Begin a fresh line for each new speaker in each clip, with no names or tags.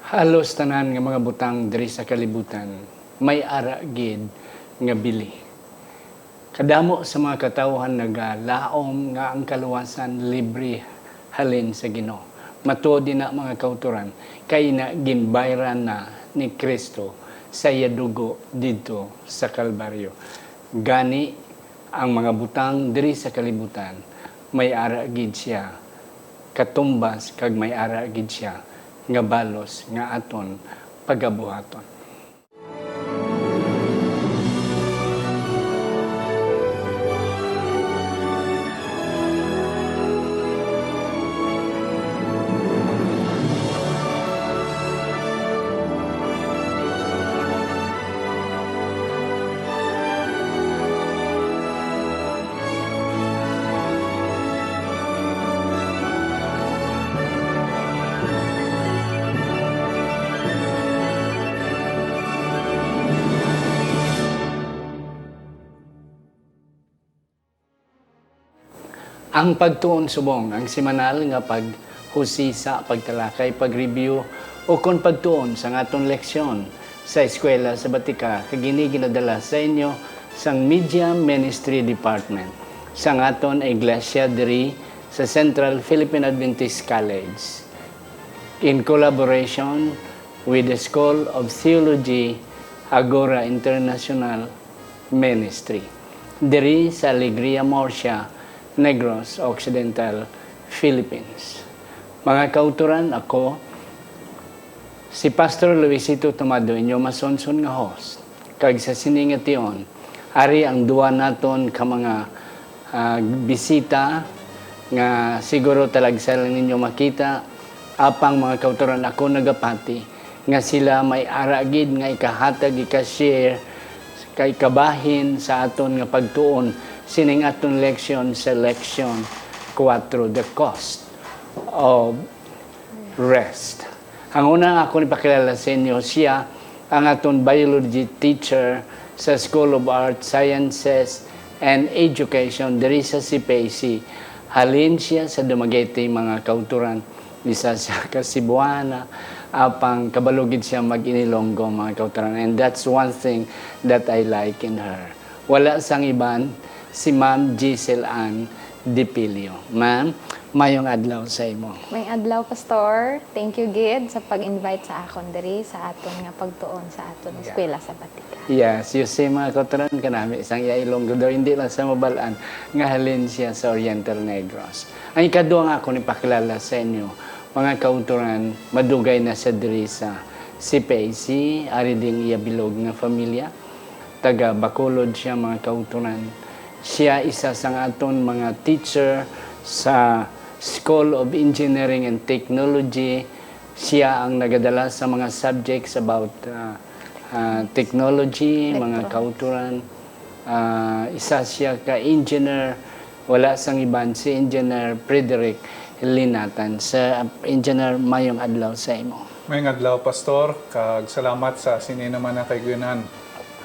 Halos tanan nga mga butang diri sa kalibutan may ara gid nga bili. Kadamo sa mga katawhan nagalaom nga ang kaluwasan libre halin sa Ginoo. Matuod din na mga kauturan kay na ginbayran na ni Kristo sa iya dugo didto sa Kalbaryo. Gani ang mga butang diri sa kalibutan may ara gid siya katumbas kag may ara gid siya nga balos nga aton pagabuhaton. Ang pagtuon subong, ang semanal nga paghusisa, pagtalakay, pag-review o kon pagtuon sa aton leksyon sa eskwela sa Batika kagini ginadala sa inyo sang Media Ministry Department sa aton iglesia diri sa Central Philippine Adventist College in collaboration with the School of Theology Agora International Ministry diri sa Alegria Murcia, Negros Occidental, Philippines. Mga kauturan, ako, si Pastor Luisito Tomado, inyo masonson nga host. Kag sa siningation, ari ang duwa naton ka mga bisita nga siguro talagsal ninyo makita apang mga kauturan ako nagapati nga sila may aragid nga ikahatag, ika-share, kay kabahin sa aton nga pagtuon sining aton leksyon sa leksyon 4, the cost of rest. Ang una ako ipakilala sa inyo, siya ang aton biology teacher sa School of Arts, Sciences, and Education diri sa CPAC. Halin siya sa Dumaguete, mga kauturan, isa sa Kasibuana, apang kabalugid siya mag-inilonggo, mga kauturan. And that's one thing that I like in her. Wala sang iban, si Ma'am Giselle Ann Dipilio. Ma'am, mayong adlaw sa imo.
May adlaw, Pastor. Thank you, Gid, sa pag-invite sa akon diri sa aton nga pagtuon sa aton eskwela sa Batika.
Yes, you see mga kauturan kanami, isang Ilonggo daw, hindi lang sa mabalaan, nga halin siya sa Oriental Negros. Ang ikaduwa nga ako nipakilala sa inyo, mga kauturan, madugay na sa diri sa CPAC, ari ding iya bilog nga familia, taga Bacolod siya, mga kauturan. Siya isa sa aton mga teacher sa School of Engineering and Technology. Siya ang nagadala sa mga subjects about technology, mga kauturan. Isa siya ka-engineer, wala sang iban, si Engineer Frederick Linatan. Sa Engineer, mayong adlaw sa imo.
Mayong adlaw, Pastor. Kag salamat sa sininaman na kaigunan.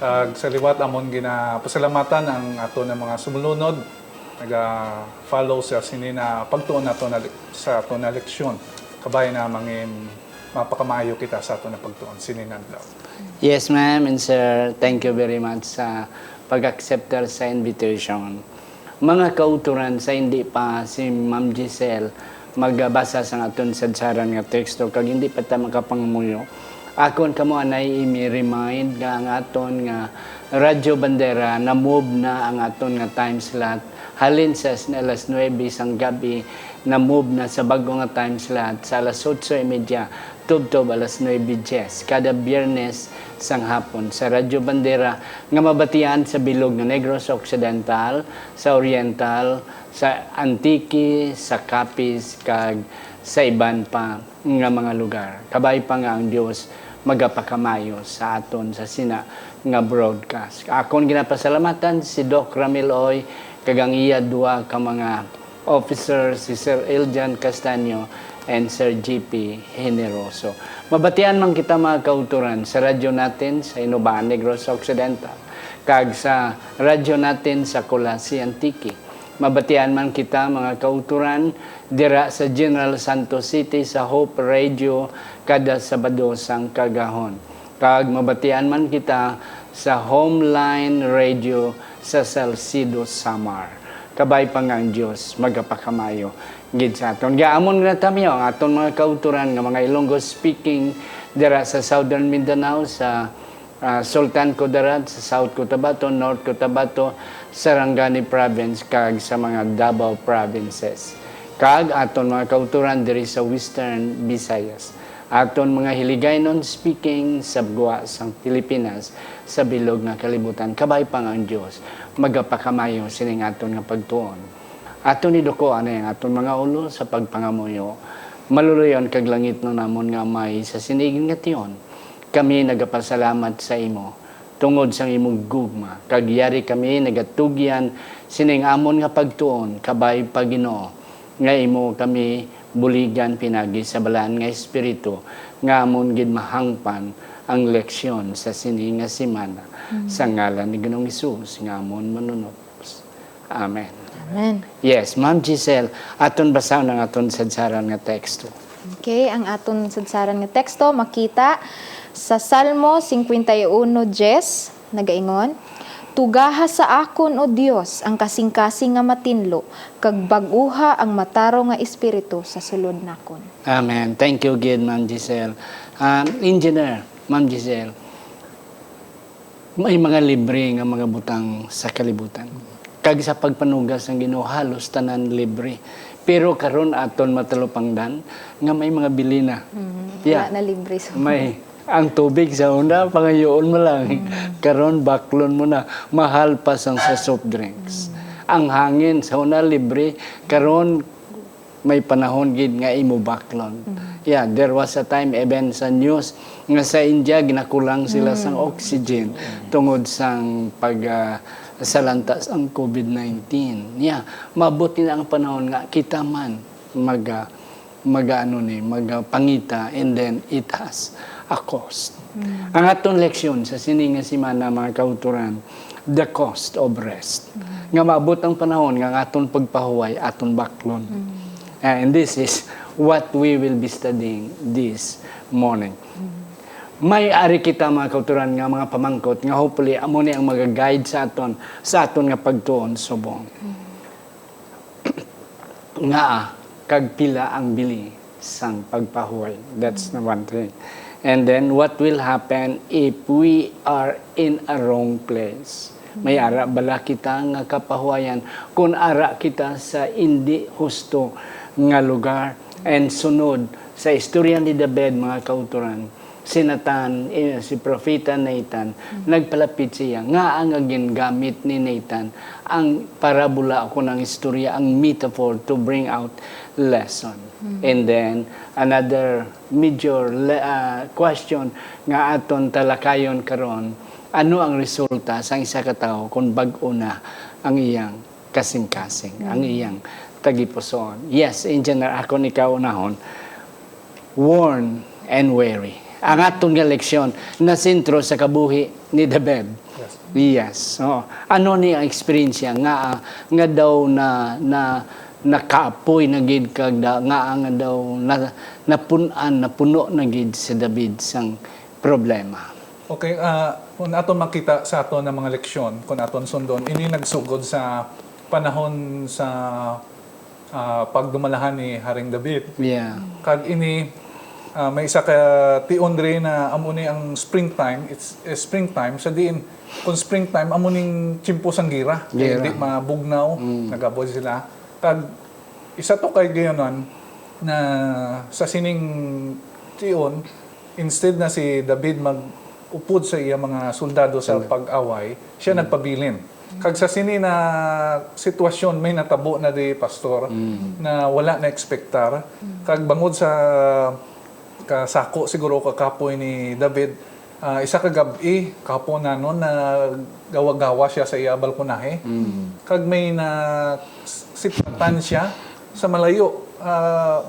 Kag sa liwat amon pasalamatan ang ato ng mga sumulunod naga-follow sa sinina pagtuon nato sa ato na leksyon. Kabay na mangin mapakamayo kita sa ato na pagtuon sinina adlaw.
Yes, ma'am and sir. Thank you very much sa pag-accept sa invitation. Mga kauturan sa hindi pa si Ma'am Giselle magbasa sa aton sadsaran nga teksto kag hindi pa ta makapangamuyo. Akon kamo anay imi-remind nga ang aton nga Radyo Bandera na move na ang aton nga time slot halin sa alas 9 sang gabi na move na sa bago nga time slot sa alas 8:30 tubtob alas 9:10 kada Biyernes sang hapon sa Radyo Bandera nga mabatian sa bilog nga Negros Occidental, sa Oriental, sa Antique, sa Capiz kag sa iban pa nga mga lugar. Kabay pa nga ang Dios magapakamayo sa aton sa sina nga broadcast. Akon ginapasalamatan si Doc Ramil Oy kagang iya duwa ka mga officers, si Sir Eljan Castaño and Sir GP Generoso. Mabatian man kita mga kauturan sa radyo natin sa Inubaan, Negros Occidental, kag sa radyo natin sa Colasi Antique, Mabatian man kita mga kauturan dira sa General Santos City sa Hope Radio kada Sabado sang kagahon. Kag mabatian man kita sa Homeline Radio sa Salcido, Samar. Kabay pa nga ang Diyos, magapakamayo. Gid sa aton. Gaamon nga tamiyo ang aton mga kauturan nga mga Ilonggo speaking dira sa Southern Mindanao, sa Sultan Kudarat, sa South Cotabato, North Cotabato, Sarangani Province, kag sa mga Davao Provinces. Kag aton mga kauturan diri sa Western Visayas. Aton mga hiligaynon speaking sa Bugwa sang Pilipinas sa bilog nga kalibutan. Kabay pa nga ang Diyos, magapakamayo sining aton nga pagtuon. Aton iduko ano yung aton mga ulo sa pagpangamuyo. Maluluyon kag langit no namon nga may sa sinigin nga tiyon. Kami nagapasalamat sa imo tungod sang imong gugma. Kag yari kami nagatugyan sining amon nga pagtuon kabay pa Ginoo nga imo kami buligan pinagi sa balaan nga espiritu nga amon gid mahangpan ang leksyon sa sini nga semana sa ngalan ni Ginoong Hesus nga amon manunod. Amen.
Amen.
Yes, Ma'am Giselle, aton basaw ng aton sadsaran nga teksto.
Okay, ang aton sadsaran nga teksto makita sa Salmo 51:10 nagaingon, tugaha sa akon o Dios ang kasing-kasing nga matinlo kag bag-uha ang mataro nga espiritu sa sulod nakon.
Amen. Thank you again, Ma'am Giselle. Engineer, Ma'am Giselle, may mga libre nga mga butang sa kalibutan. Kag sa pagpanugas ng Ginoo halos tanan libre. Pero karon aton matalupangdan nga may mga bilina.
Wala na libre so.
May ang tubig sa una pangayoon mo lang. Karon baklon mo na, mahal pa sang sa soft drinks. Ang hangin sa una libre, karon may panahon gid nga imo baklon. Yeah, there was a time even sa news nga sa India ginakulang sila sang oxygen tungod sang sa lantas ang COVID-19. Yeah, mabuti na ang panahon nga kita man magpangita and then it has a cost. Ang aton leksyon sa sining nga semana mga kauturan, the cost of rest. Nga maabot ang panahon nga aton pagpahuway, aton baklon. And this is what we will be studying this morning. May ari kita mga kauturan nga mga pamangkot nga hopefully amo ni ang mag-guide sa aton nga pagtuon subong. Nga kag pila ang bili sang pagpahuway. That's the one thing. And then what will happen if we are in a wrong place? May ara bala kita nga kapahuwayan kung ara kita sa hindi husto nga lugar. And sunod sa istorya ni David mga kauturan, si Propeta Nathan, nagpalapit siya nga ang gingamit ni Nathan ang parabola ako ng istorya, ang metaphor to bring out lesson. And then another major question nga aton talakayon karon, ano ang resulta sa isa ka tawo kung bag-o na ang iyang kasing-kasing, ang iyang tagipuson. Yes, in general, ako ni kaunahon, warn and weary. Ang atong nga leksyon na sentro sa kabuhi ni David. Yes. Oh. Ano ni ang experience nga daw na nakaapoy na gid kag nga daw napuno na gid si David sang problema.
Okay, kung aton makita sa aton ng mga leksyon, kung aton sundon, ini nagsugod sa panahon sa pagdumalahan ni Haring David.
Yeah.
Kag ini may isa ka tiondre na amuni ang springtime, it's springtime sa diin kung springtime amuning chimpo sang gira, hindi mabugnaw, nagaboy sila. Kag isa to kay gayonon na sa sining tion, instead na si David mag-upod sa iya mga soldado sa pag-away, siya nagpabilin. Kag sa sini na sitwasyon may natabo na di pastor na wala na ekspektar. Kag bangod sa kasako siguro kakapoy ni David, isa ka gabi kapo na noon na gawa-gawa siya sa iya balkonahe. Kag may na sipatan siya sa malayo.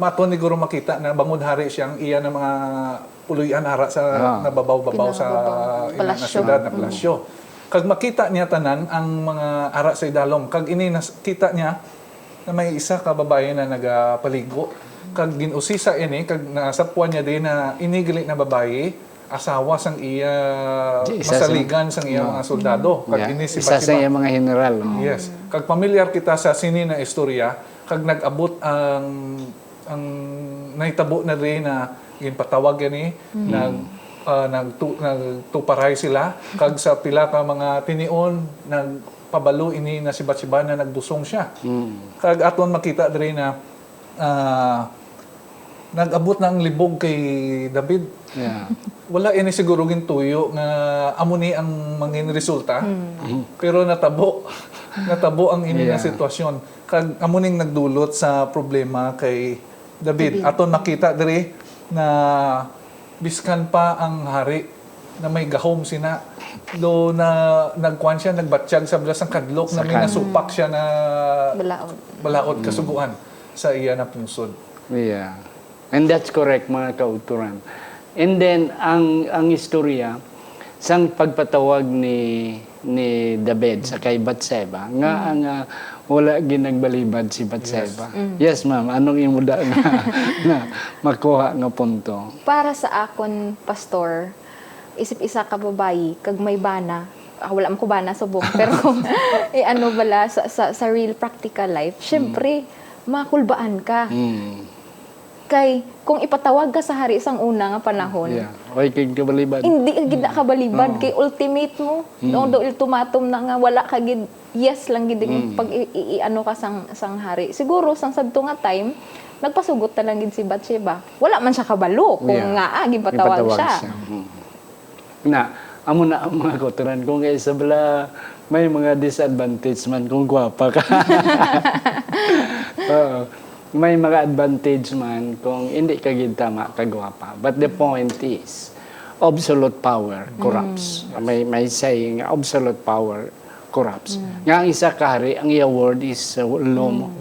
Maton ni guro makita na bangod hari siyang iya na mga puluyan ara sa nababaw-babaw sa ina na siyudad na palasyo. Kag makita niya tanan ang mga ara sa idalom. Kag ini nakita niya na may isa ka babae na nagapaligo. Kag ginusisa ini, kag nasapuan niya din na inigali na babae, asawa sang iya
Isa
masaligan sang iya mga soldado. Kag
Yeah.
ini si
Isa sa
Bathsheba.
mga general. No?
Yes. Kag pamilyar kita sa sini na istorya, kag nag-abot ang nahitabo na rin na ginpatawag yan nagtuparay sila kag sa pila ka mga tinion nagpabalo ini na si Bathsheba na nagbusong siya. Kag aton makita diri na nag-abot na ang libog kay David.
Yeah.
Wala ini siguro gintuyo nga amo ni ang mangin resulta. Pero natabo ang ini na sitwasyon. Kag amo ning nagdulot sa problema kay David. Aton makita diri na biskan pa ang hari na may gahom sina do na nagkuan siya nagbatsyag sa belas ng kadlok na may nasupak siya na balaod kasuguan sa iya na pungsod.
Yeah. And that's correct, mga kauturan. And then, ang istorya, sang pagpatawag ni David sa kay Bathsheba, nga wala ginagbalibad si Bathsheba. Yes, ma'am. Anong imuda na makuha nga punto?
Para sa akon, pastor, isip isa ka babayi, kag may bana, wala mo ko bana subong, pero kung ano bala sa real practical life, syempre, makulbaan ka. Kay, kung ipatawag ka sa hari isang una nga panahon,
Yeah. Oy, kay kabalibad.
hindi ka gid na kabalibad, kay ultimate mo, do ultimatum na nga, wala ka gid, yes lang gid pag ano ka sang hari. Siguro, sang sadto nga time, nagpasugot na lang gid si Bathsheba. Wala man siya kabalo, kung nga, gipatawag siya.
Na, amo na ang mga kauturan. Kung isa bala, may mga disadvantage man kung gwapa ka. Oo. May mga advantage man kung hindi ka gid tama kagwapa. But the point is, absolute power corrupts. May saying, absolute power corrupts. Nga ang isa kahari, ang iya word is lomo.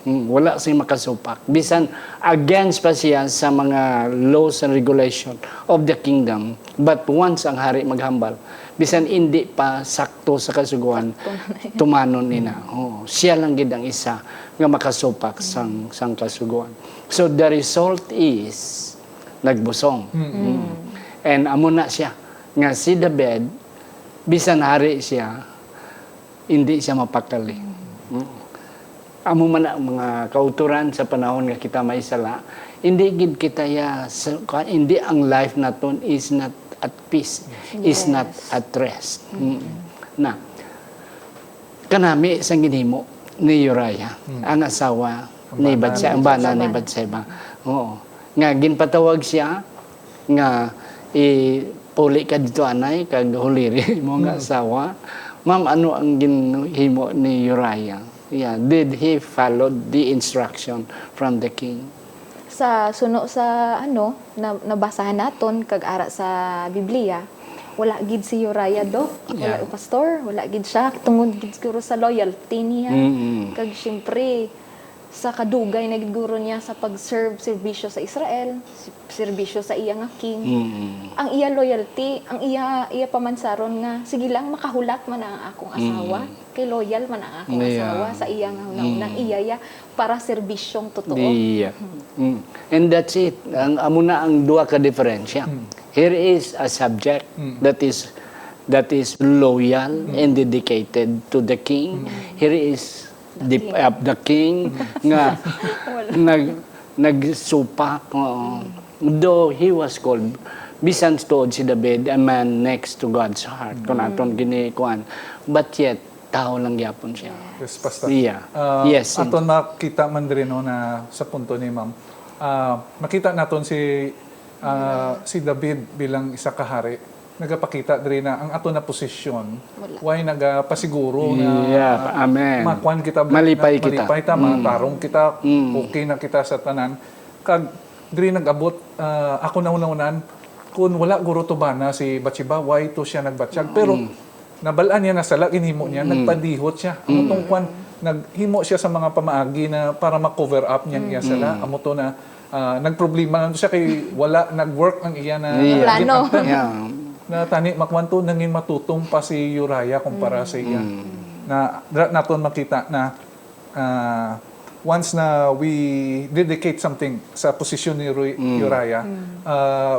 Wala siyang makasupak. Bisan against pa siya sa mga laws and regulation of the kingdom. But once ang hari maghambal, bisan hindi pa sakto sa kasuguan, tumanon nina. Oh, siya lang gid ang isa nga makasupak sang kasuguan. So the result is nagbusong. And amo na siya nga si David, bisan hari siya, hindi siya mapakali. Amo man ang mga kauturan sa panahon nga kita may sala, hindi gid kita hindi ang life naton is not at peace, is not at rest. Na kanami sang ginhimo ni Uriah, ang asawa ni Bathsheba, ang bana ni Bathsheba. Oo. Nga ginpatawag siya nga puli ka dito anay kag huliri mo nga asawa. Ma'am, ano ang ginhimo ni Uriah? Yeah, did he follow the instruction from the king?
Sa suno sa nabasahan naton kag ara sa Biblia, wala gid si Uriah do. Wala pastor, wala gid siya tungod gid siguro sa loyalty niya. Kag syempre sa kadugay na gid guro niya sa serbisyo sa Israel, serbisyo sa iya nga king. Ang iya loyalty, ang iya pamansaron nga sige lang makahulat man ang akong asawa. Kay loyal man ang akong asawa sa iya nga unang iyaya para serbisyong totoo.
And that's it. Amo na ang duha ka diferensya. Here is a subject that is loyal and dedicated to the king. Here is the king nga nagsupak. Though he was called, bisan tuod si David, a man next to God's heart. Kung aton ginikuan. But yet, tao lang yapon siya.
Yes, Pastor.
Yeah. Yes.
Aton makita man diri no na sa punto ni Ma'am. Makita naton si David bilang isa ka hari. Nagapakita diri na ang ato na posisyon. Why nagapasiguro na
amen.
makuan kita
Malipay kita.
Malipay ta, matarong kita, okay na kita sa tanan. Kag diri nag-abot ako na unan kun wala guro to bana si Bathsheba, why to siya nagbatsyag. Pero nabalaan niya na sala, ginhimo niya, nagpadihot siya. Amutong kwan, naghimo siya sa mga pamaagi na para ma-cover up niya iya sala. Amuto na nagproblema na siya kay wala nag-work ang iya na
plano.
na tani makwanto nangin matutong pa si Uriah kumpara sa iya. Na naton makita na once na we dedicate something sa posisyon ni Uriah,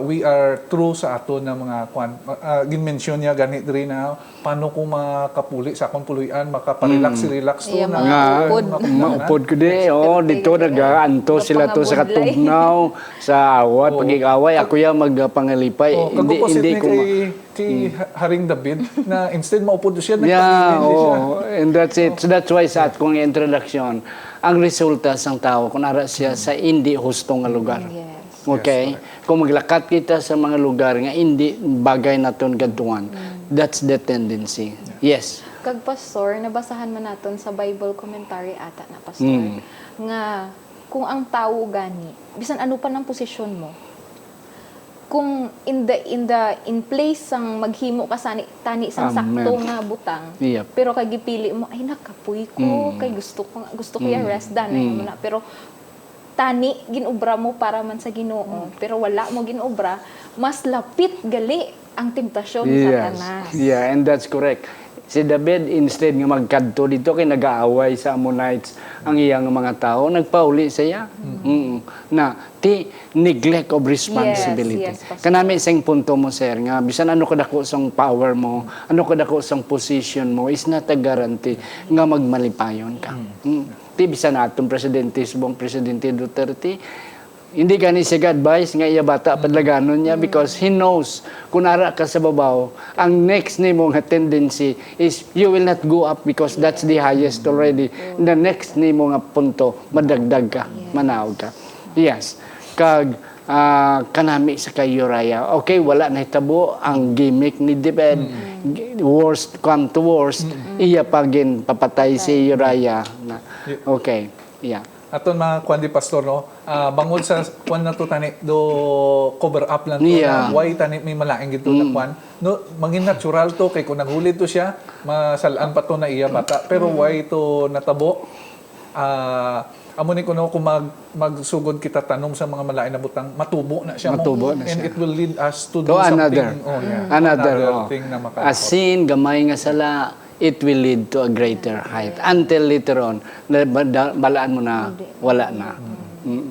we are true sa ato na mga kwan. Gin-mention niya ganit diri na paano ko makapuli sa akong puluyan, makaparelax-relax to
Iya,
na
nga
Maupod.
maupod ko di dito nagaanto sila to sa katugnaw sa awat pagigaway ako ya magpangalipay
Kaguposit
hindi
ni
ko
kay Haring David na instead maupod siya,
yeah,
nagpangilin siya.
and that's it. So that's why sa atkong introduction, ang resulta sang tao kung ara siya sa hindi husto nga lugar.
Yes.
Okay? Kung maglakat kita sa mga lugar nga hindi bagay naton gadtuan, that's the tendency. Yes.
Kag pastor, nabasahan man naton sa Bible commentary ata na pastor nga kung ang tao gani bisan ano pa ng posisyon mo, kung in place sang maghimo ka tani sang
Amen.
sakto nga butang,
Yep.
pero kay gipili mo ay nakapuy ko kay gusto ko ya rest done mo na, pero tani ginobra mo para man sa Ginoo, pero wala mo ginobra, mas lapit gali ang temptasyon sa Satanas.
Yeah, and that's correct. Si David, instead nga magkadto dito, kay nag-aaway sa Ammonites ang iyang mga tao, nagpauli siya. Na, neglect of responsibility.
Yes, Pastor.
Kanami isang punto mo, sir, nga, bisan ano kadako sang power mo, ano kadako sang position mo, is not a guarantee nga magmalipayon ka. Bisan atong presidente, subong Presidente Duterte, hindi gani siya advice nga iya bata padlaganon niya because he knows kung ara ka sa babaw, ang next nimo nga tendency is you will not go up because that's the highest already. The next nimo nga punto, madagdag ka, manaog ka. Yes. Kag kanami sa kay Uriah, okay, wala na hitabo ang gimmick ni David. Worst come to worst, iya pagin papatay si Uriah. Okay. Yeah.
Aton mga kwan di pastor no, bangod sa kwan na to tani do cover up lang to na why tani may malaing gito na kwan no, mangin natural to kay kung naghulid to siya masalaan pa to na iya bata pero why to natabo amo ni kuno kung magsugod kita tanom sa mga malain na butang matubo na siya
Matubo na
and
siya.
it will lead us to do
To
something
another.
another
Oh.
thing na
A sin, gamay nga sala, it will lead to a greater height. Until later on, balaan mo na, wala na.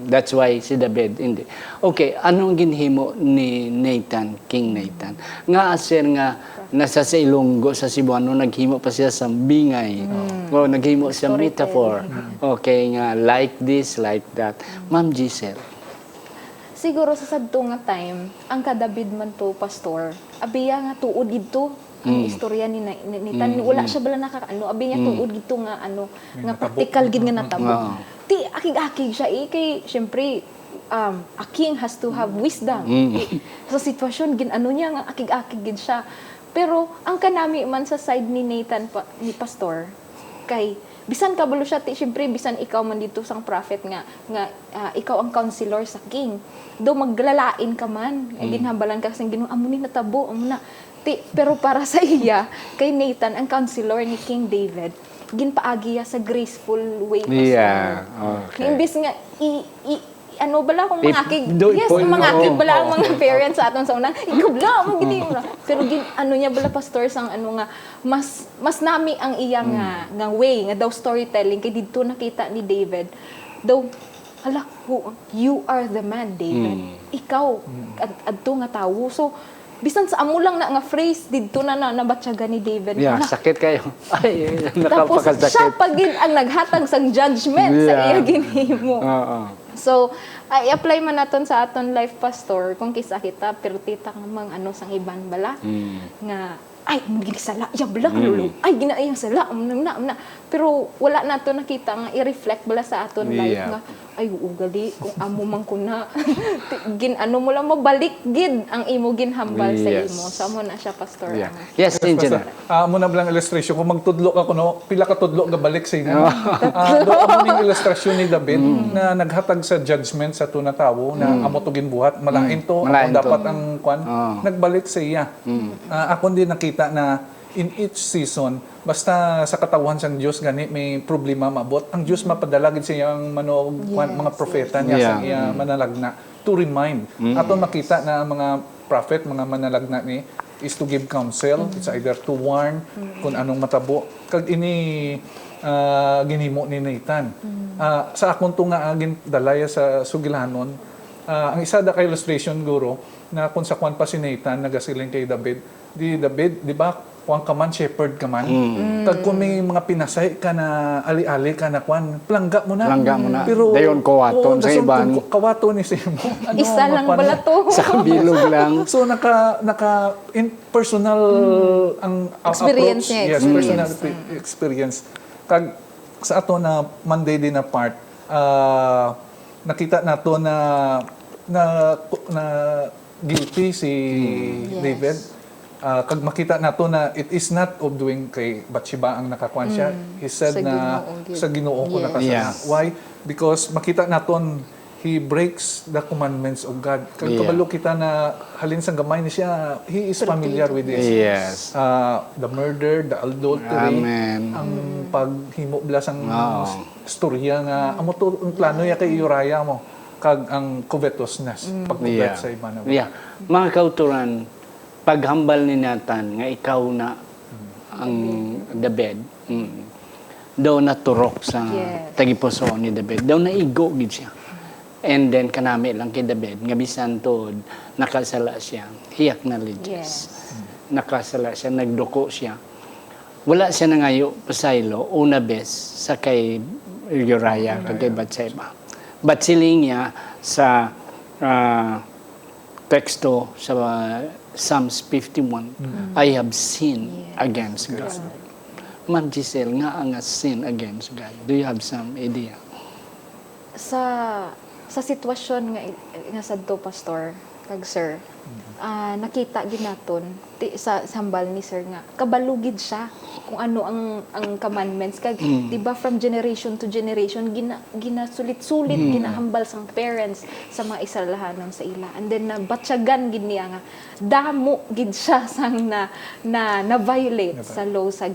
That's why si David, hindi. Okay, anong ginhimo ni Nathan, King Nathan? Nga asir nga, nasa sa Ilonggo, sa Cebuano, naghimo pa siya sa bingay. O naghimo siya metaphor. Okay, nga, like this, like that. Ma'am Giselle.
Siguro sa sadto nga time, ang kadabid man to pastor, abiya nga tuod dito ang istorya ni Tan, wala siya bala nakakaano, abi niya tuod dito nga ano, nga practical gid nga natabo. Ti akig-akig siya kay syempre a king has to have wisdom. Sa sitwasyon gin ano niya nga akig-akig gid siya. Pero ang kanami man sa side ni Nathan ni pastor kay bisan kabalo siya syempre bisan ikaw man dito sang prophet nga ikaw ang counselor sa king, do maglalain ka man ginhambalan ka sang Ginoo amo ni natabo amo na pero para sa iya kay Nathan ang counselor ni King David ginpaagiya sa graceful way pastor.
Yeah, okay.
Imbis nga ano bala kung mga akig yes
point,
mga akig
oo.
bala ang mga parents sa aton sa una ikaw bala mo gini mo pero ano niya bala pastor sang ano nga mas nami ang iya nga way nga daw storytelling kay didto nakita ni David daw hala you are the man David ikaw adto nga tawo so bisan sa amo lang na nga phrase didto na nabatyaga ni David
Yeah,
hala,
sakit kayo. Ay,
tapos siya
nakapakasakit.
pagin ang naghatag sang judgment sa
Yeah.
iya ginhimo.
Oo.
So, i-apply man naton sa aton life pastor kung kisa kita pero tita nga mang ano sang iban bala nga ay mo gini sala ya bala lulu ay ginaayang sala na pero wala nato nakita nga i-reflect bala sa aton life
Yeah.
nga ay ugali kung amo man ko na gin ano mo lang mabalik gid ang imo ginhambal sa
Yes.
imo so amo na siya pastor
Yeah.
ang-
Yes, engineer.
Muna bilang illustration, kung magtudlo ka kuno, pila ka tudlo ga balik sa inyo. Do amo ning ilustrasyon ni David na naghatag sa judgment sa tuna tawo na amo to ginbuhat, malain to,
Malain
ako
to.
dapat ang kwan, nagbalik sa iya. Ako din nakita na in each season, basta sa katawan sang Dios gani may problema mabot, ang Dios mapadala gid sa iyang manog mga propeta niya sa iya manalagna to remind. Aton makita na ang mga prophet, mga manalagna ni is to give counsel. It's either to warn kung anong matabo. Kag ini ginhimo ni Nathan. Sa akong to nga dalaya sa sugilanon, ang isa da ka illustration guro na kung sa kwan pa si Nathan nagasiling kay David, di ba kuan ka man, shepherd ka man. Kag kung may mga pinasay ka na ali-ali ka na kuan, plangga mo na.
Plangga mo na.
Pero
Dayon kawaton sa
dason
iban.
kawaton ni Simo.
Isa lang balato.
Sa kabilog lang.
So naka in personal ang
Experience
approach.
niya,
Yes,
experience.
personal experience. Kag sa ato na Monday din na part, nakita nato na guilty si David. Kag makita nato na it is not of doing kay Bathsheba ang nakakuan siya. He said
Sa
na
Ginoo, yun.
sa Ginoo ko
Yes.
nakasala.
Yeah.
Why? Because makita naton he breaks the commandments of God. Kag
Yeah.
kabalo kita na halin sa gamay ni siya, he is familiar with this.
Yes.
The murder, the adultery,
Amen.
ang paghimo bilas ang
Oo.
storya nga amo to ang plano ya kay Uriah mo kag ang covetousness pagkugat sa iba na.
Yeah. Mga kauturan, paghambal ni Nathan nga ikaw na ang David, daw naturok sa
Yes.
tagipuso ni David. Daw naigo gid siya. And then kanami lang kay David nga bisan tod nakasala siya. He acknowledges. Nakasala siya, nagduko siya. Wala siya nangayo pasaylo una bes sa kay Uriah kag kay Bathsheba. But siling niya sa teksto sa Psalms 51, I have sinned against God. Ma'am Giselle, nga ang sin against God. Do you have some idea?
Sa sitwasyon nga sadto pastor kag sir, nakita gid naton sa sambal ni sir nga kabalugid siya kung ano ang commandments kag di ba from generation to generation ginasulit-sulit ginahambal sang parents sa mga isalahanon sa ila, and then nabatsyagan gid niya nga damo gid siya sang na violate sa law sa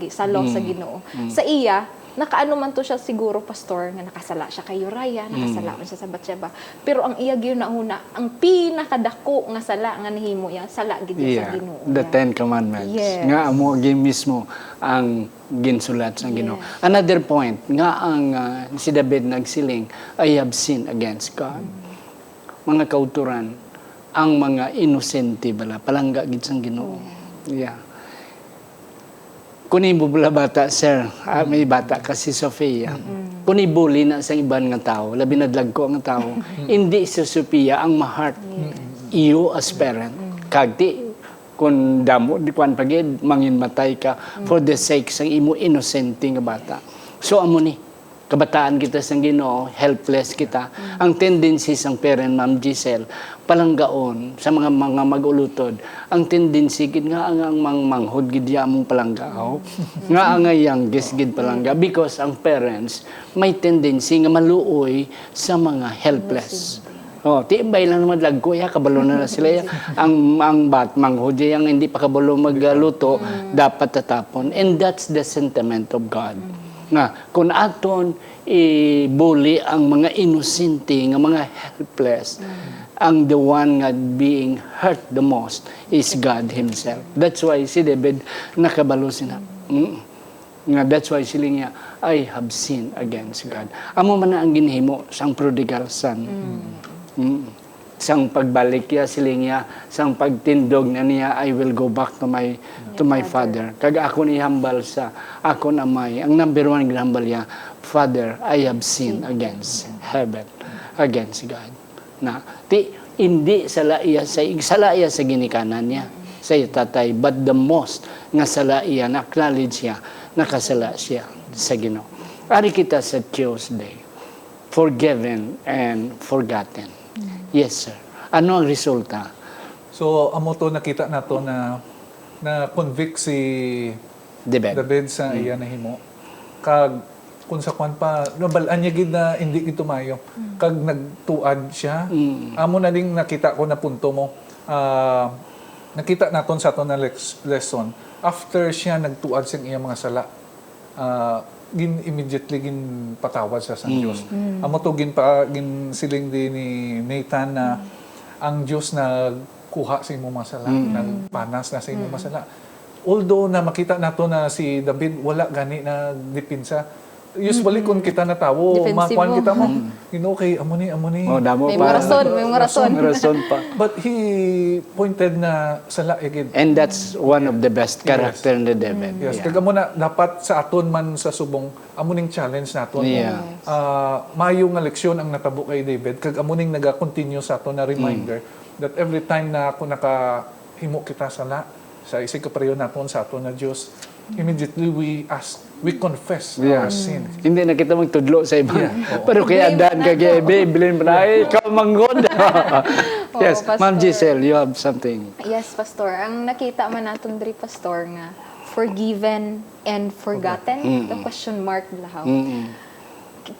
Ginoo. Sa iya nakaano man to siya siguro pastor nga nakasala siya kay Uriah, nakasala man siya sa Bathsheba. Pero ang iya gyud na una, ang pinakadako nga sala nga nahimo iya, sala gid sa Ginoo.
The Ten Commandments.
Yes.
Nga amo gid mismo ang ginsulat sa Ginoo. Another point, nga ang si David nagsiling, I have sinned against God. Mga kauturan, ang mga inosente bala palangga gid sang Ginoo. Yeah. Kuni bubula bata, sir, may bata kasi Sofia. Kuni bully na sa iban nga tao, labi na dagko ang tao, hindi si Sophia ang ma-heart. You as parent. Kagti, kung damo, di kwan pagid, mangin matay ka for the sake sang imo inosente nga bata. So amo ni, kabataan kita sang Ginoo, helpless kita. Ang tendency sang parent, Ma'am Giselle, palanggaon sa mga magulutod, ang tendency gid nga ang manghod gid ya mong palanggao, nga ang youngest gid palangga, because ang parents may tendency nga maluoy sa mga helpless. Oh, tibay lang naman lagko ya kabalo na sila ya. ang manghod ya yang hindi pa kabalo magluto dapat tatapon, and that's the sentiment of God. Nga kung aton i-bully ang mga inosente nga mga helpless, ang the one nga being hurt the most is God Himself. That's why si David nakabalo sina. Nga that's why sila niya, I have sinned against God. Amo man na ang ginhimo sang prodigal son. Sang pagbalik niya sila niya, sang pagtindog na niya, I will go back to my father. Kag ako ni hambal sa ako na may, ang number one ginhambal niya, Father, I have sinned against heaven, against God. Na hindi sala iya sa ginikanan niya sa tatay, but the most nga sala iya na acknowledge siya nakasala siya sa Ginoo. Ari kita sa Tuesday, forgiven and forgotten. Yes sir, ano ang resulta?
So amo to nakita nato na convict si David sa iya nahimo. Kag kung sa kwan pa, nabalaan niya gid na hindi gid tumayo. Kag nagtuad siya. Amo na ding nakita ko na punto mo. Nakita naton sa aton na lesson. After siya nagtuad sa iyang mga sala, immediately patawad sa Diyos. Amo to gin siling din ni Nathan na ang Diyos na nagkuha sa imong masala, nagpanas na sa imong masala. Although na makita nato na si David wala gani na dipinsa. Usually kung kita natawo,
Defensive
makuan
mo.
kita mo. Okay, amo ni.
Oh, damo
May
pa.
mga rason, may mga rason.
May rason pa.
But he pointed na sala again.
And that's one of the best character in the David.
Yes,
Yeah.
kag amo na dapat sa aton man sa subong amo ning challenge naton.
Yeah.
Mayo nga leksyon ang natabo kay David kag amo ning naga-continue sa aton na reminder that every time na ako nakahimo kita sala sa isig kapareho naton sa aton na Dios, immediately we confess our sin.
Hindi na kita magtudlo sa iba. Pero kaya Dan kay Bibilin mo na, ikaw manggod. Yes,
Pastor.
Ma'am Giselle, you have something.
Yes, Pastor. Ang nakita man naton diri, Pastor, nga forgiven and forgotten, the question mark lahaw.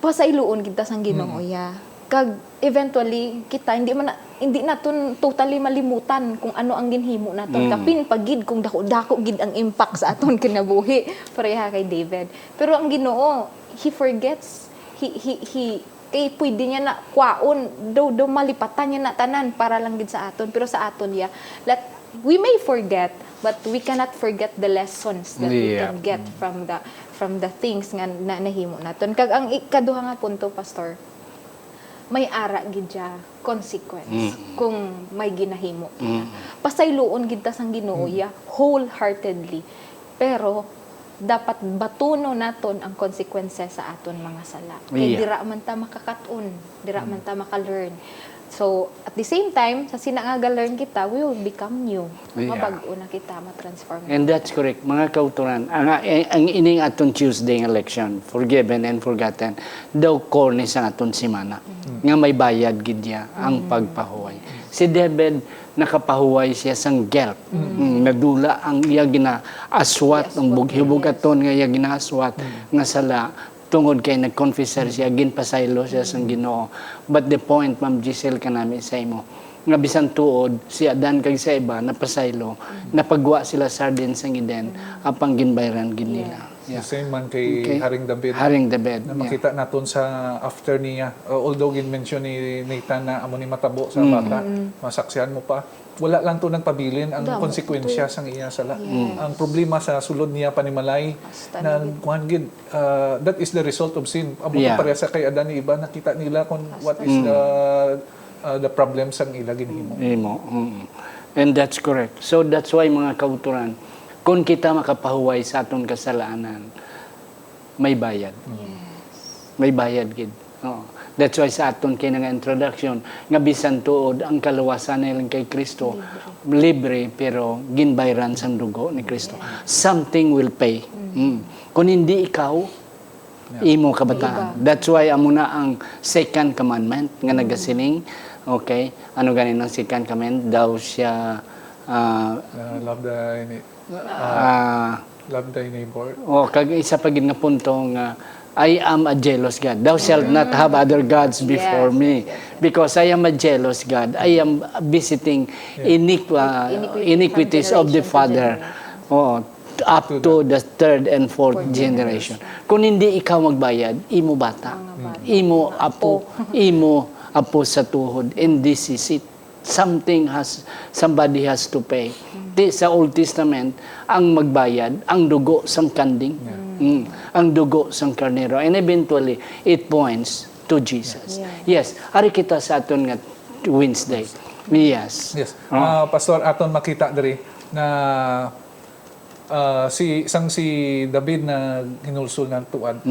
Pasailuon kita sang Ginoo ya. Kag eventually kita hindi naton totally malimutan kung ano ang ginhimo naton. Kapin pagid kung dako gid ang impact sa aton kinabuhi pareha kay David. Pero ang Ginoo, he forgets. He kay pwede niya na kwaon daw malipatan niya na tanan para lang gid sa aton. Pero sa aton ya, we may forget, but we cannot forget the lessons that we
Yeah.
can get from the things nga na nahimo naton. Kag ang ikaduha nga punto, Pastor, may ara gid siya consequence kung may ginahimo. Pasayloon gid ta sang Ginoo ya wholeheartedly. Pero dapat batuno naton ang consequences sa aton mga sala. Kay
Yeah.
dira man ta makakaton, dira man ta maka-learn. So, at the same time, sa sinangag-learn kita, we will become new.
Yeah.
Mabago na kita, matransform.
And that's correct. Mga kauturan, ang ining aton Tuesday ng election, forgiven and forgotten, daw core ni sa aton simana. Nga may bayad gid niya ang pagpahuway. Si David, nakapahuway siya sang guilt. Nadula ang iya ginaaswat, ang bughibog-aton nga iya ginaaswat, nga sala, tungod kay nag-confessor siya, ginpasaylo siya sang Ginoo. But the point, Ma'am Giselle, kanami sa imo, nga bisan tuod, si Adan kag sa iba, napasaylo, napagwa sila sardin sang Eden, apang ginbayran gid nila.
The same man kay Haring David.
Haring David.
Na makita naton sa after niya. Although gin-mention ni Nathan na amo ni matabo sa bata, masaksihan mo pa. Wala lang to nagpabilin ang konsekwensya sang iya sala. Ang problema sa sulod niya panimalay na kuan gid that is the result of sin. Amo
Yeah.
pareha sa kay Adan ni iba nakita nila kung what is the problem sang ila ginhimo.
Imo. And that's correct. So that's why mga kauturan, kung kita makapahuway sa aton kasalanan, may bayad. May bayad gid. Oo. That's why sa aton kay nga introduction nga bisan tuod ang kaluwasan nilang kay Kristo libre pero ginbayran sang dugo ni Kristo. Something will pay. Kung hindi ikaw, imo kabataan. That's why amo na ang second commandment nga nagasiling. Okay? Ano ganin ang second commandment? Daw siya
Love thy neighbor.
kag isa pa gid nga punto nga I am a jealous God. Thou shalt not have other gods before me. Because I am a jealous God. I am visiting iniquities of the father. Up to the third and fourth generation. Kung hindi ikaw magbayad, imo bata. Imo apo sa tuhod. And this is it. Somebody has to pay. Sa Old Testament, ang magbayad, ang dugo sang kanding, ang dugo sang karnero. And eventually, it points to Jesus. Yes. Ari kita sa aton nga Wednesday. Yes.
Pastor, aton makita diri na si David na ginulsol ng tuan.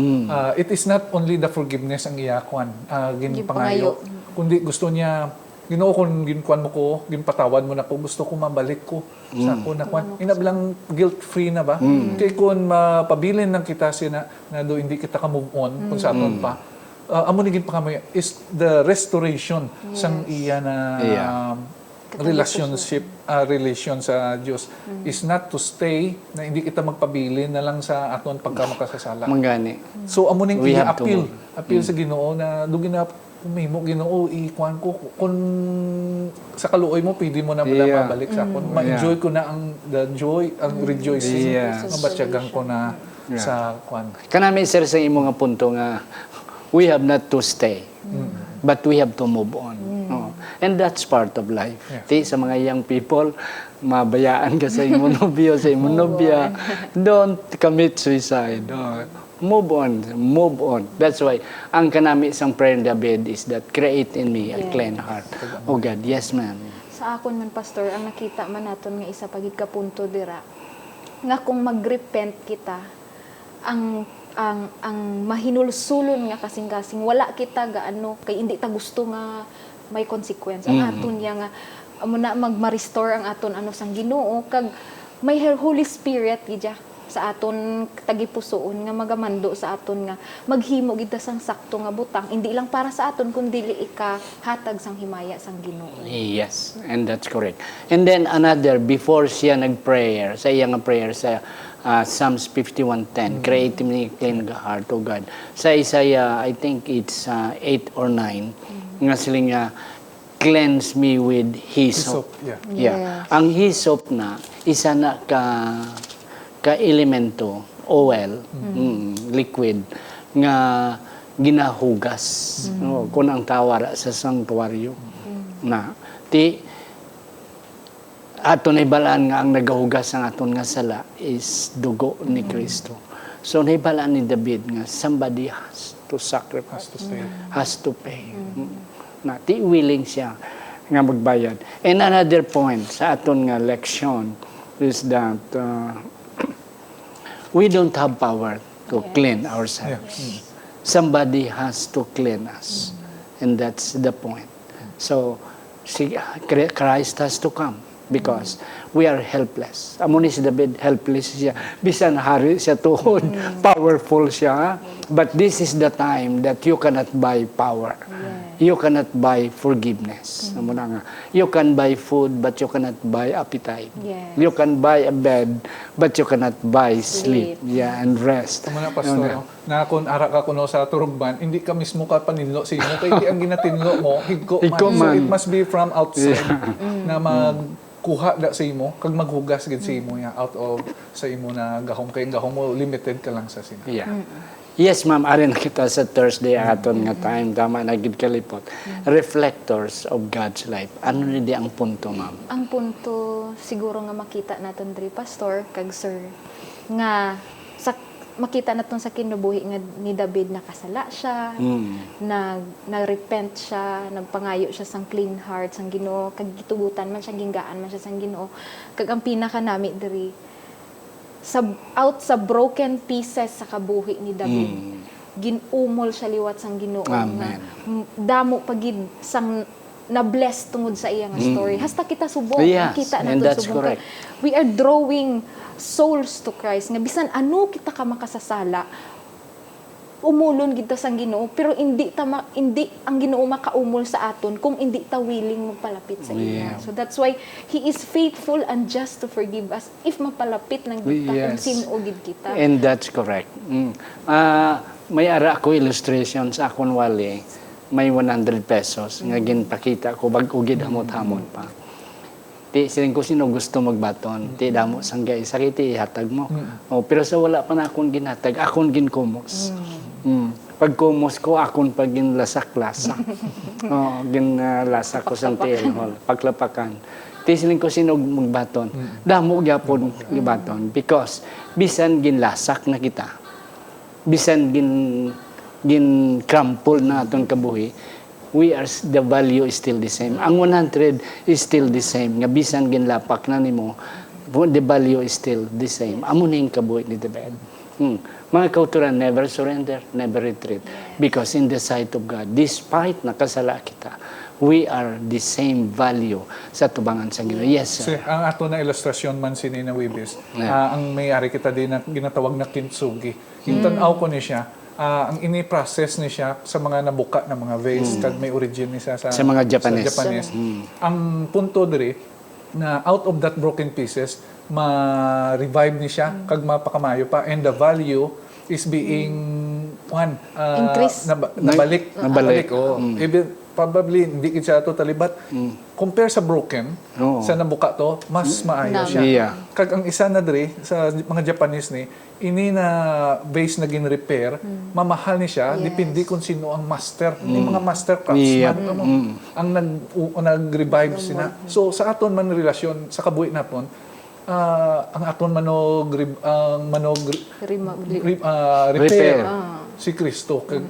It is not only the forgiveness ang iyakwan, ginpangayo, kundi gusto niya Ginoo kung ginkuan mo ko, ginpatawad mo na ko, gusto ko mabalik ko sa ako na kwan. Inablang guilt-free na ba? Kaya kung mapabilin ng kita siya na do hindi kita ka-move on kung sa aton pa, amo ni pa kami is the restoration sang iya na relation sa Diyos is not to stay na hindi kita magpabilin na lang sa aton pagka makasasala.
Manggani.
So amo ning
We have to
appeal sa Ginoo na do may mo Ginoo ikuan ko kung sa kaluoy mo pwede mo na mabalik sa akon ma-enjoy ko na ang the joy ang rejoicing mabatyagan ko na sa kwan
kanami sir sa imo nga punto nga we have not to stay but we have to move on. And that's part of life.
Yeah.
Ti, sa mga young people, mabayaan ka sa imong nobyo, sa imong nobya. Don't commit suicide. Move on, move on. That's why, ang kanami isang prayer ni David is that create in me a clean heart. Oh God, yes ma'am.
Sa akon man, Pastor, ang nakita man naton nga isa pagid ka punto dira, nga kung mag-repent kita, ang mahinulsulon nga kasing-kasing, wala kita gaano, kay hindi ta gusto nga may consequence. Ang aton niya nga, amo na mag-restore ang aton ano sang Ginoo, kag may Holy Spirit gidya sa aton tagipusoon nga magamando sa aton nga maghimo gid ta sang sakto nga butang, hindi lang para sa aton kundi ika hatag sang himaya sang Ginoo.
Yes, and that's correct. And then another, before siya nag-prayer, sa iyang prayer sa Psalms 51:10, create in me a clean heart, O God. Sa Isaiah, I think it's 8 or 9, nga sila nga, cleanse me with hyssop.
Yeah.
Yeah.
Yes.
Ang hyssop na, isa na ka elemento, oil, liquid, nga ginahugas. No, kung ang tawara sa sanctuaryo. Na, aton ibalaan nga ang nagahugas ang aton nga sala is dugo ni Kristo. So naibalaan ni David nga somebody has to sacrifice, has to pay. Na willing siya nga magbayad. And another point sa aton nga leksyon is that we don't have power to clean ourselves. Somebody has to clean us. And that's the point. So Christ has to come. Because we are helpless. Amo ni si David, helpless siya. Bisan hari siya tuhod, powerful siya. But this is the time that you cannot buy power. You cannot buy forgiveness. Amo na nga. You can buy food, but you cannot buy appetite.
Yes.
You can buy a bed, but you cannot buy sleep. Yeah, and rest.
Muna, Pastor, na kung ara ka kuno sa turugban, hindi ka mismo ka paninlo sa imo. Kaya di ang ginatinlo mo, higko
Higko
man. So
man.
it must be from outside na magkuha da sa imo, kag maghugas gid sa imo ya out of sa imo na gahom kay gahom mo limited ka lang sa sina.
Yeah. Yes, ma'am. Arin kita sa Thursday aton nga time. Tama na gid kalipot. Reflectors of God's life. Ano ni di ang punto, ma'am?
Ang punto siguro nga makita naton diri, Pastor kag Sir, nga makita naton sa kinabuhi nga ni David, nakasala siya, nag-repent siya, nagpangayo siya sang clean heart sang Ginoo, kag gitugutan man siya, ginggaan man siya sang Ginoo. Kag ang pinaka nami diri out sa broken pieces sa kabuhi ni David, ginumol siya liwat sang Ginoo nga damo pagid sang na-bless tungod sa iyang story. Hasta kita subong,
Yes,
kita
and
nato
that's
subong.
correct.
We are drawing souls to Christ. Nga bisan ano kita ka makasasala, umulon kita sang Ginoo, pero hindi ang Ginoo makaumol sa aton kung hindi ta willing magpalapit sa iya. So that's why He is faithful and just to forgive us if mapalapit lang kita kung sino gid kita.
And that's correct. May ara ako illustration sa akon wali. May 100 pesos nga ginpakita ko bag-ugid hamot-hamot pa. Ti siling ko sino gusto magbaton, ti damo sanggay sakiti ihatag mo. Pero sa wala pa na akong ginhatag, akong ginkumos. Pag kumos ko, akong pag ginlasak-lasak. Ginlasak ko sa tiil, paglapakan. Ti siling ko sino magbaton, damo gyapon gibaton because bisan ginlasak na kita. Bisan gin crumple na atong kabuhi, the value is still the same. Ang 100 is still the same. Nga bisan ginlapak na nimo, the value is still the same. Amo ning kabuhi ni David. Mga kauturan, never surrender, never retreat. Because in the sight of God, despite nakasala kita, we are the same value sa tubangan sa Ginoo. Yes,
So,
sir.
ang ato na ilustrasyon man si Nina Wibis, ang may-ari kita din na ginatawag na kintsugi. Yung tanaw ko ni siya, ang ini-process ni siya sa mga nabuka na mga vase, kag may origin ni siya sa
mga Japanese.
Ang punto diri na out of that broken pieces, ma-revive ni siya, kag mapakamayo pa, and the value is being
Increase.
nabalik.
Nabalik.
Even probably hindi gid siya totally, but compare sa broken,
Oo.
sa nabuka to, mas maayo siya.
Yeah.
Kag ang isa na dre sa mga Japanese ni, ini na base na gin-repair, mamahal ni siya,
Yes.
depende kung sino ang master. Ni mga master craftsman
Yeah.
ang nag-revive sina. So sa aton man relasyon sa kabuhi naton, ang aton manog repair si Kristo kag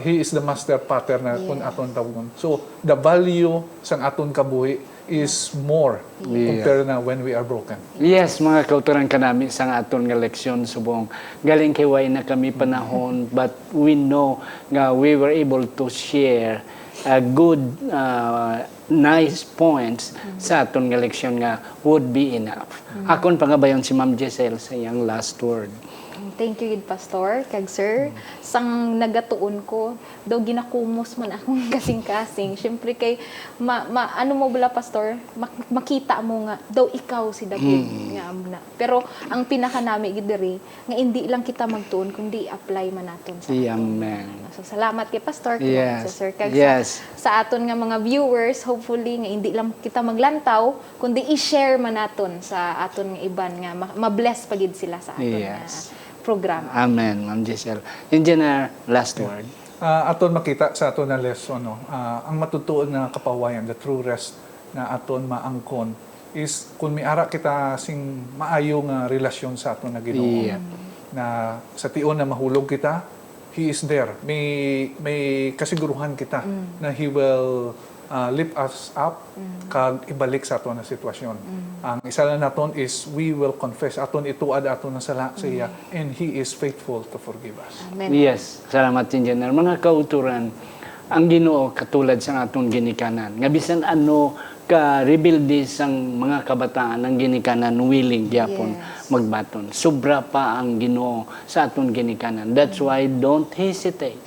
he is the master pattern na kung aton tawgon. So the value sang aton kabuhi is more compared na when we are broken.
Yes, mga kauturan kanami sa aton nga leksyon subong galing kay way na kami panahon but we know nga we were able to share good nice points sa aton nga leksyon nga would be enough. Akon pangabayon si Ma'am Giselle sa iyang last word.
Thank you, Pastor, kag sir. Sang nagatuon ko, daw ginakumos man akong kasing-kasing. Siyempre kay, ano mo bala, Pastor, makita mo nga, daw ikaw si David nga amna. Pero ang pinakanami gidiri, nga hindi lang kita magtuon, kundi apply man naton sa aton.
Amen.
So, salamat kay Pastor,
Yes.
sa sir. Kag
Yes.
sa aton nga mga viewers, hopefully nga hindi lang kita maglantaw, kundi i-share man naton sa aton nga iban nga ma-bless pagid sila sa aton nga
Yes.
programa.
Amen, Ma'am Giselle. Engineer, last word.
Aton makita sa aton na lesson, no, ang matutuon na kapawayan, the true rest na aton maangkon is kung miara kita sing maayo nga relasyon sa aton na Ginoo.
Yeah.
Na sa tion na mahulog kita, He is there. May kasiguruhan kita na He will lift us up kag ibalik sa aton na sitwasyon. Ang isa na naton is we will confess aton ituad aton na sala sa iya and He is faithful to forgive us.
Amen.
Yes, salamat Engineer. Mga kauturan, ang Ginoo katulad sa atong ginikanan. Nga bisan ano ka rebuildi sang mga kabataan ang ginikanan willing gyapon
Yes.
magbaton. Sobra pa ang Ginoo sa atong ginikanan. That's why don't hesitate.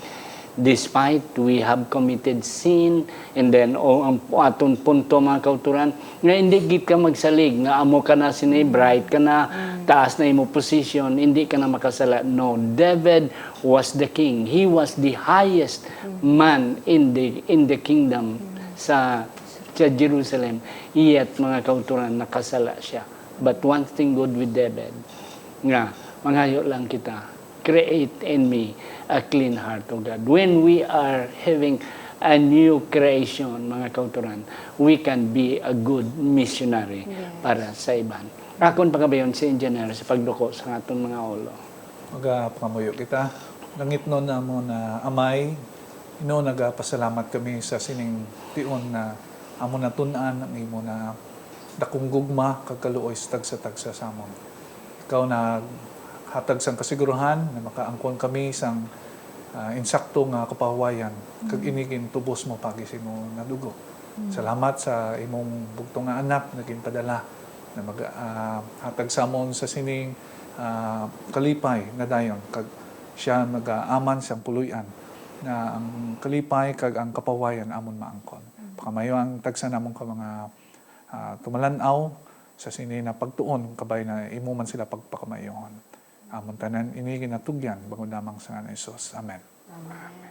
Despite we have committed sin and then ang aton punto mga kauturan nga hindi gid ka magsalig nga amo ka na sinay bright ka na taas na imo position hindi ka na makasala. No, David was the king. He was the highest man in the kingdom sa Jerusalem. Yet mga kauturan nakasala siya. But one thing good with David nga mangayo lang kita, create in me a clean heart, O God. When we are having a new creation, mga kauturan, we can be a good missionary para sa iban. Akon pagabayon si Engineer sa pagduko sa aton mga ulo.
Pangamuyo kita. Nangitnon na mo na amay, nagapasalamat kami sa sining tion na amo na tunan ang imo na dakong gugma kagkaluoy sa tagsa sa amon. Ikaw na hatag sang kasiguruhan na makaangkon kami sang insakto nga kapawayan kag inigin tubos mo pagi sa imong nadugo. Salamat sa imong bugtong nga anak na ginpadala na hatag samon sa sining kalipay na dayon kag siya nag-aaman sang puluyan na ang kalipay kag ang kapawayan amon maangkon. Pakamayo ang tagsa namon ka mga tumalanaw sa sini na pagtuon kabay na imo man sila pagpakamayohon. Amon tanan ini ginatugyan bangon lamang sa ngalan ni Jesus. Amen.
Amen.